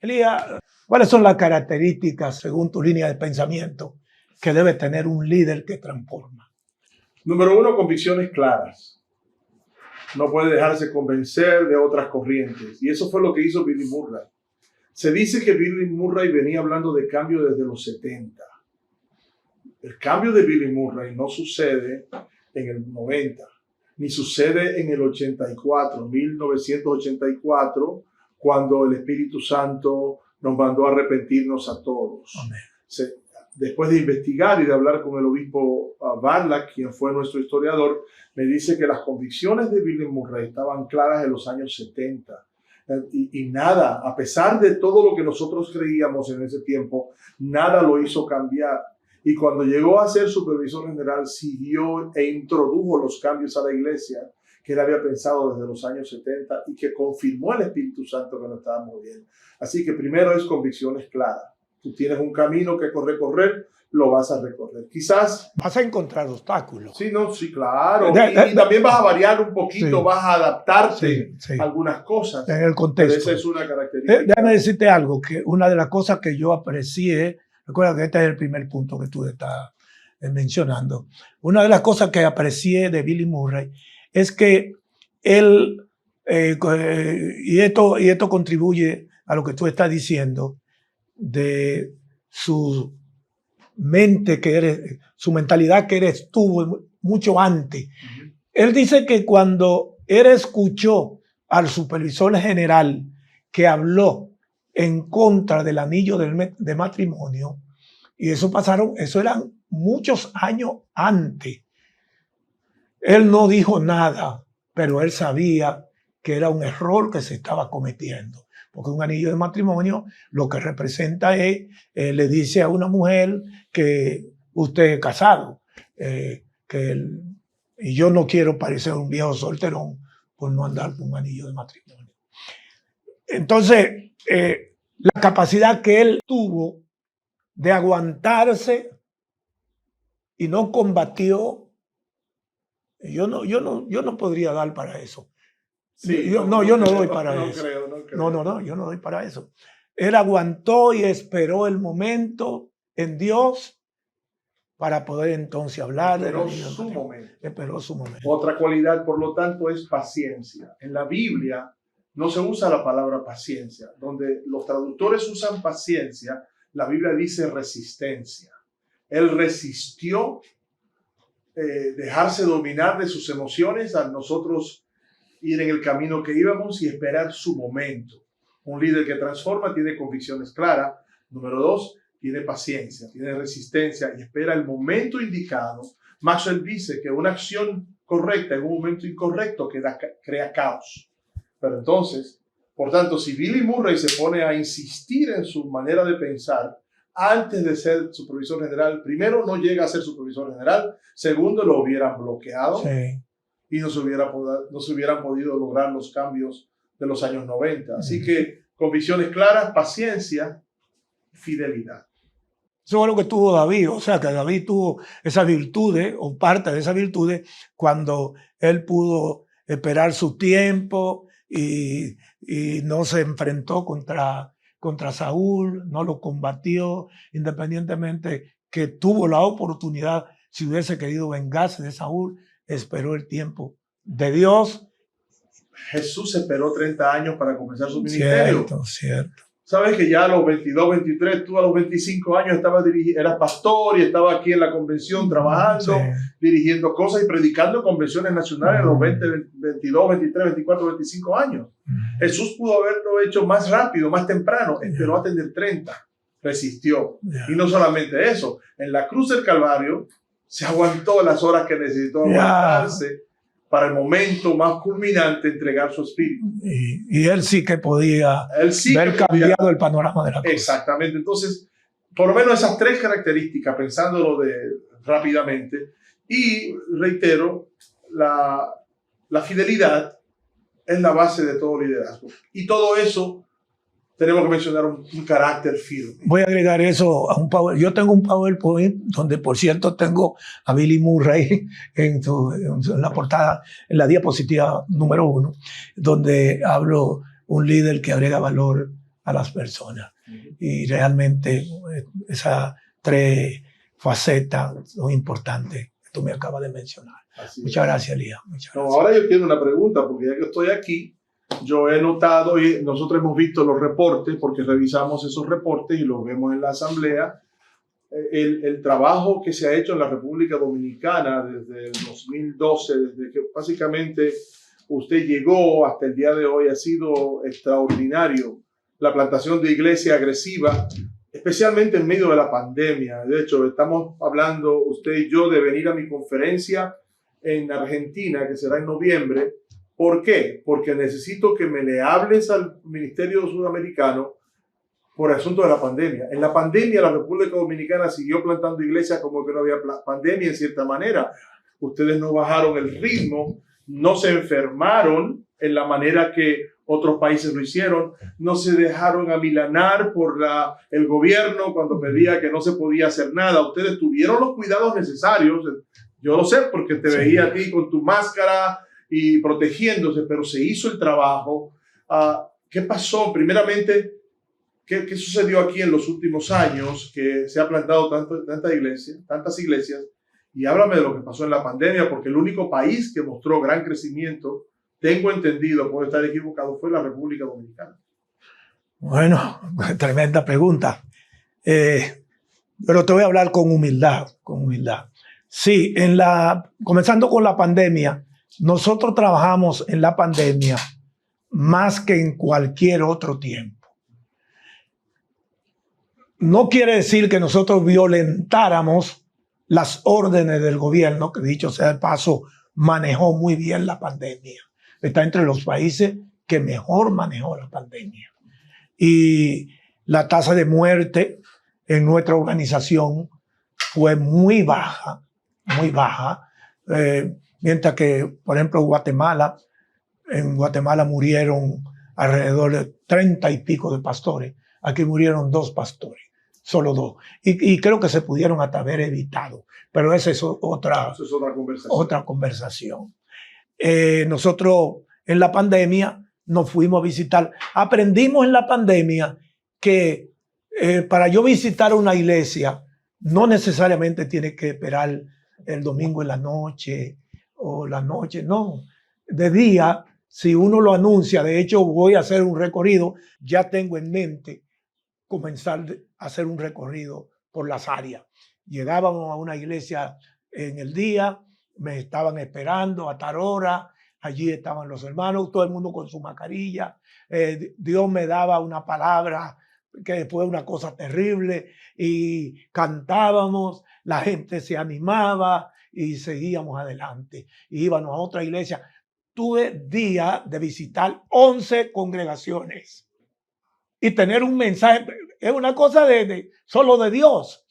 Elías, ¿cuáles son las características, según tu línea de pensamiento, que debe tener un líder que transforma? Número uno, convicciones claras. No puede dejarse convencer de otras corrientes. Y eso fue lo que hizo Billy Murray. Se dice que Billy Murray venía hablando de cambio desde los 70. El cambio de Billy Murray no sucede en el 90, ni sucede en el 84, 1984, cuando el Espíritu Santo nos mandó a arrepentirnos a todos. Después de investigar y de hablar con el obispo Barlack, quien fue nuestro historiador, me dice que las convicciones de Billy Murray estaban claras en los años 70. Y nada, a pesar de todo lo que nosotros creíamos en ese tiempo, nada lo hizo cambiar. Y cuando llegó a ser supervisor general, siguió e introdujo los cambios a la iglesia que él había pensado desde los años 70 y que confirmó el Espíritu Santo que nos estábamos viendo. Así que primero es convicciones claras. Tú tienes un camino que recorrer, lo vas a recorrer. Quizás vas a encontrar obstáculos. Sí, no, sí, claro. Y también vas a variar un poquito, vas a adaptarte a algunas cosas. En el contexto. Pero esa es una característica. Déjame decirte algo, que una de las cosas que yo aprecié, recuerda que este es el primer punto que tú estás mencionando, una de las cosas que aprecié de Billy Murray es que él, y esto contribuye a lo que tú estás diciendo, de su mente su mentalidad que él estuvo mucho antes. Él dice que cuando él escuchó al supervisor general que habló en contra del anillo de matrimonio, y eso eran muchos años antes, él no dijo nada, pero él sabía que era un error que se estaba cometiendo. Porque un anillo de matrimonio lo que representa es, le dice a una mujer que usted es casado. Y yo no quiero parecer un viejo solterón por no andar con un anillo de matrimonio. Entonces, la capacidad que él tuvo de aguantarse y no combatió, yo no podría dar para eso. Sí, yo no doy para eso. Yo no doy para eso. Él aguantó y esperó el momento en Dios para poder entonces hablar. Esperó su momento. Otra Otra cualidad, por lo tanto, es paciencia. En la Biblia no se usa la palabra paciencia. Donde los traductores usan paciencia, la Biblia dice resistencia. Él resistió dejarse dominar de sus emociones a nosotros ir en el camino que íbamos y esperar su momento. Un líder que transforma tiene convicciones claras. Número 2, tiene paciencia, tiene resistencia y espera el momento indicado. Maxwell dice que una acción correcta en un momento incorrecto crea caos. Pero entonces, por tanto, si Billy Murray se pone a insistir en su manera de pensar antes de ser supervisor general, primero no llega a ser supervisor general, segundo lo hubieran bloqueado. Sí. Y no se hubieran podido lograr los cambios de los años 90. Así que convicciones claras, paciencia, fidelidad. Eso es lo que tuvo David. O sea, que David tuvo esas virtudes, o parte de esas virtudes, cuando él pudo esperar su tiempo y no se enfrentó contra Saúl, no lo combatió, independientemente que tuvo la oportunidad, si hubiese querido vengarse de Saúl, esperó el tiempo de Dios. Jesús esperó 30 años para comenzar su ministerio. Cierto. Sabes que ya a los 22, 23, tú a los 25 años eras pastor y estaba aquí en la convención trabajando, dirigiendo cosas y predicando en convenciones nacionales a los 20, 22, 23, 24, 25 años. Jesús pudo haberlo hecho más rápido, más temprano, esperó a tener 30, resistió. Y no solamente eso, en la cruz del Calvario se aguantó las horas que necesitó aguantarse para el momento más culminante entregar su espíritu. Y él sí que podía haber cambiado el panorama de la cosa. Exactamente. Entonces, por lo menos esas 3 características, pensándolo rápidamente, y reitero, la fidelidad es la base de todo liderazgo. Y todo eso tenemos que mencionar un carácter firme. Voy a agregar eso a un PowerPoint. Yo tengo un PowerPoint donde, por cierto, tengo a Billy Murray en la portada, en la diapositiva número 1, donde hablo un líder que agrega valor a las personas. Y realmente esas tres facetas son importantes que tú me acabas de mencionar. Muchas gracias, Elías. Ahora yo quiero una pregunta, porque ya que estoy aquí, yo he notado y nosotros hemos visto los reportes, porque revisamos esos reportes y los vemos en la asamblea, el trabajo que se ha hecho en la República Dominicana desde el 2012, desde que básicamente usted llegó hasta el día de hoy, ha sido extraordinario. La plantación de iglesia agresiva, especialmente en medio de la pandemia. De hecho, estamos hablando usted y yo de venir a mi conferencia en Argentina, que será en noviembre. ¿Por qué? Porque necesito que me le hables al Ministerio Sudamericano por el asunto de la pandemia. En la pandemia, la República Dominicana siguió plantando iglesias como que no había pandemia en cierta manera. Ustedes no bajaron el ritmo, no se enfermaron en la manera que otros países lo hicieron, no se dejaron amilanar por el gobierno cuando pedía que no se podía hacer nada. Ustedes tuvieron los cuidados necesarios. Yo lo sé porque te veía a ti con tu máscara y protegiéndose, pero se hizo el trabajo. ¿Qué pasó? Primeramente, ¿qué sucedió aquí en los últimos años que se ha plantado tantas iglesias? Y háblame de lo que pasó en la pandemia, porque el único país que mostró gran crecimiento, tengo entendido, puedo estar equivocado, fue la República Dominicana. Bueno, tremenda pregunta. Pero te voy a hablar con humildad, Sí, comenzando con la pandemia, nosotros trabajamos en la pandemia más que en cualquier otro tiempo. No quiere decir que nosotros violentáramos las órdenes del gobierno, que dicho sea de paso, manejó muy bien la pandemia. Está entre los países que mejor manejó la pandemia. Y la tasa de muerte en nuestra organización fue muy baja, mientras que, por ejemplo, en Guatemala murieron alrededor de 30 y pico de pastores. Aquí murieron 2 pastores, solo 2. Y creo que se pudieron hasta haber evitado. Pero esa es otra conversación. Nosotros en la pandemia nos fuimos a visitar. Aprendimos en la pandemia que para yo visitar una iglesia no necesariamente tiene que esperar el domingo en la noche o la noche, no. De día, si uno lo anuncia, de hecho voy a hacer un recorrido, ya tengo en mente comenzar a hacer un recorrido por las áreas. Llegábamos a una iglesia en el día, me estaban esperando a tal hora, allí estaban los hermanos, todo el mundo con su mascarilla. Dios me daba una palabra que fue una cosa terrible y cantábamos, la gente se animaba y seguíamos adelante. Íbamos a otra iglesia. Tuve día de visitar 11 congregaciones y tener un mensaje. Es una cosa solo de Dios.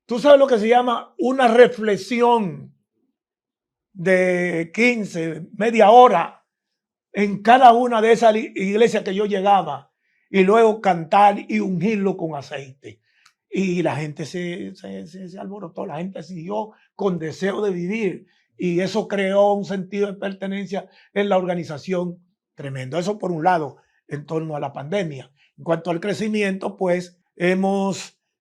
Tú sabes lo que se llama una reflexión de 15, media hora en cada una de esas iglesias que yo llegaba y luego cantar y ungirlo con aceite. Y la gente se alborotó, la gente siguió con deseo de vivir y eso creó un sentido de pertenencia en la organización tremendo. Eso por un lado, en torno a la pandemia. En cuanto al crecimiento, pues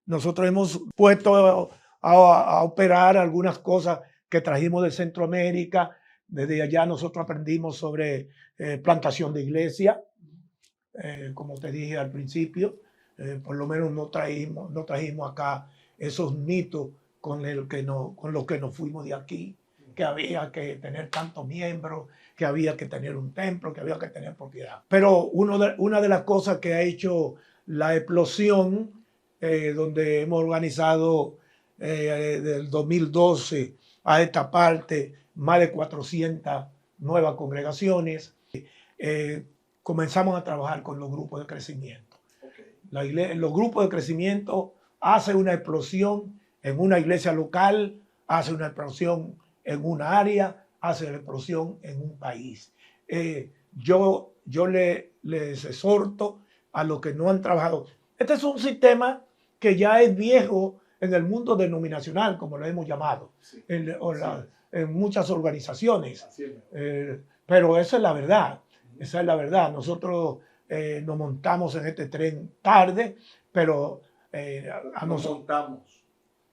nosotros hemos puesto a operar algunas cosas que trajimos de Centroamérica. Desde allá nosotros aprendimos sobre plantación de iglesia, como te dije al principio. Por lo menos no trajimos acá esos mitos con los que nos fuimos de aquí, que había que tener tantos miembros, que había que tener un templo, que había que tener propiedad. Pero una de las cosas que ha hecho la explosión, donde hemos organizado del 2012 a esta parte más de 400 nuevas congregaciones, comenzamos a trabajar con los grupos de crecimiento. Los grupos de crecimiento hacen una explosión en una iglesia local, hacen una explosión en una área, hacen una explosión en un país. Yo les exhorto a los que no han trabajado. Este es un sistema que ya es viejo en el mundo denominacional, como lo hemos llamado, sí, en muchas organizaciones. Pero esa es la verdad. Esa es la verdad. Nosotros nos montamos en este tren tarde, pero Nos montamos.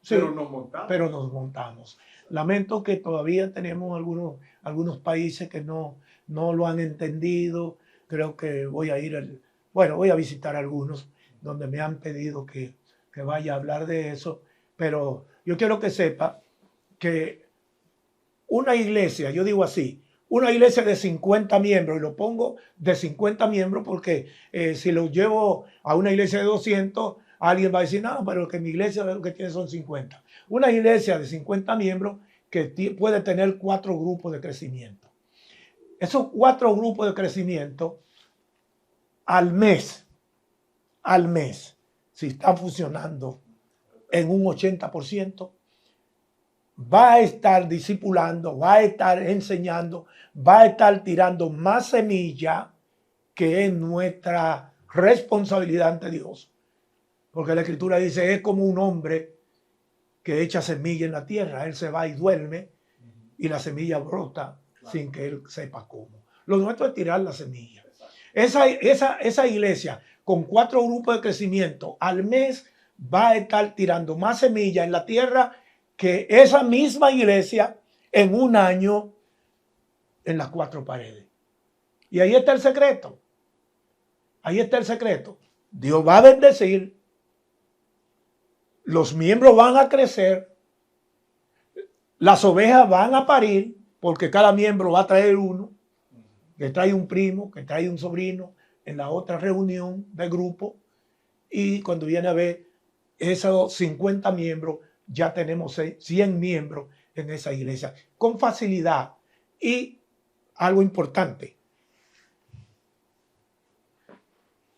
Sí, Pero nos montamos. pero nos montamos. Lamento que todavía tenemos algunos países que no lo han entendido. Creo que voy a ir, voy a visitar algunos donde me han pedido que vaya a hablar de eso. Pero yo quiero que sepa que una iglesia, yo digo así, una iglesia de 50 miembros, y lo pongo de 50 miembros porque si lo llevo a una iglesia de 200, alguien va a decir, no, pero que mi iglesia lo que tiene son 50. Una iglesia de 50 miembros que puede tener 4 grupos de crecimiento. Esos 4 grupos de crecimiento al mes, si están funcionando en un 80%, va a estar discipulando, va a estar enseñando, va a estar tirando más semilla, que es nuestra responsabilidad ante Dios. Porque la Escritura dice, es como un hombre que echa semilla en la tierra. Él se va y duerme y la semilla brota sin que él sepa cómo. Lo nuestro es tirar la semilla. Esa iglesia con 4 grupos de crecimiento al mes va a estar tirando más semilla en la tierra que esa misma iglesia en un año en las 4 paredes. Y ahí está el secreto. Ahí está el secreto. Dios va a bendecir. Los miembros van a crecer. Las ovejas van a parir, porque cada miembro va a traer uno, que trae un primo, que trae un sobrino en la otra reunión de grupo. Y cuando viene a ver esos 50 miembros, ya tenemos 100 miembros en esa iglesia, con facilidad. Y algo importante,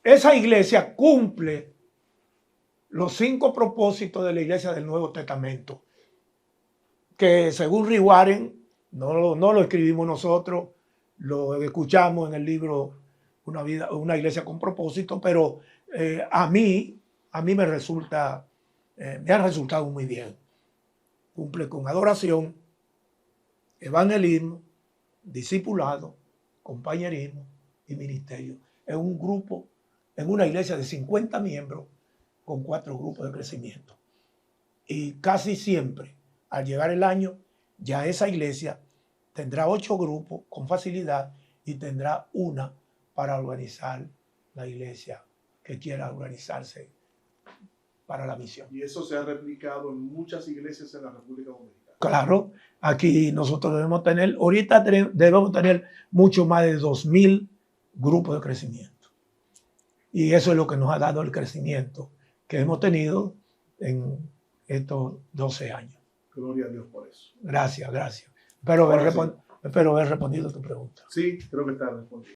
esa iglesia cumple los 5 propósitos de la iglesia del Nuevo Testamento, que según Rick Warren, no lo escribimos nosotros, lo escuchamos en el libro Una iglesia con propósito, pero a mí me ha resultado muy bien. Cumple con adoración, evangelismo, discipulado, compañerismo y ministerio. Es un grupo, en una iglesia de 50 miembros, con 4 grupos de crecimiento. Y casi siempre, al llegar el año, ya esa iglesia tendrá 8 grupos con facilidad y tendrá una para organizar la iglesia que quiera organizarse para la misión. Y eso se ha replicado en muchas iglesias en la República Dominicana. Claro, aquí nosotros ahorita debemos tener mucho más de 2,000 grupos de crecimiento. Y eso es lo que nos ha dado el crecimiento que hemos tenido en estos 12 años. Gloria a Dios por eso. Gracias. Espero haber respondido a tu pregunta. Sí, creo que está respondido.